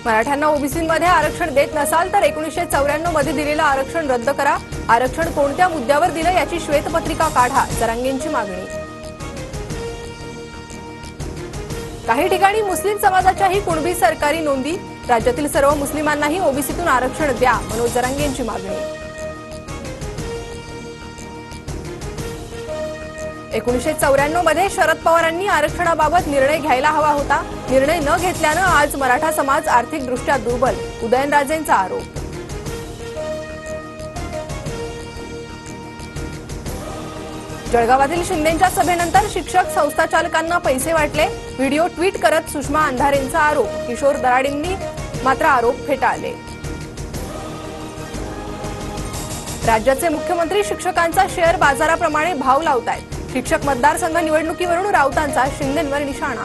मराठ्यांना ओबीसीमध्ये आरक्षण देत नसाल तर 1994 मध्ये दिलेलं आरक्षण रद्द करा। आरक्षण कोणत्या मुद्द्यावर दिलं याची श्वेतपत्रिका काढा, जरांगेंची मागणी। काही ठिकाणी मुस्लिम समाजाच्याही कुणबी सरकारी नोंदी, राज्यातील सर्व मुस्लिमांनाही ओबीसीतून आरक्षण द्या, मनोज जरांगेंची मागणी। 1994 मध्ये शरद पवारांनी आरक्षणाबाबत निर्णय घ्यायला हवा होता। निर्णय न घेतल्यानं आज मराठा समाज आर्थिकदृष्ट्या दुर्बल, उदयनराजेंचा आरोप। जळगावातील शिंदेंच्या सभेनंतर शिक्षक संस्थाचालकांना पैसे वाटले, व्हिडिओ ट्विट करत सुषमा अंधारेंचा आरोप। किशोर दराडेंनी मात्र आरोप फेटाळले। राज्याचे मुख्यमंत्री शिक्षकांचा शेअर बाजाराप्रमाणे भाव लावतायत। शिक्षक मतदारसंघ निवडणुकीवरून राऊतांचा शिंदेंवर निशाणा।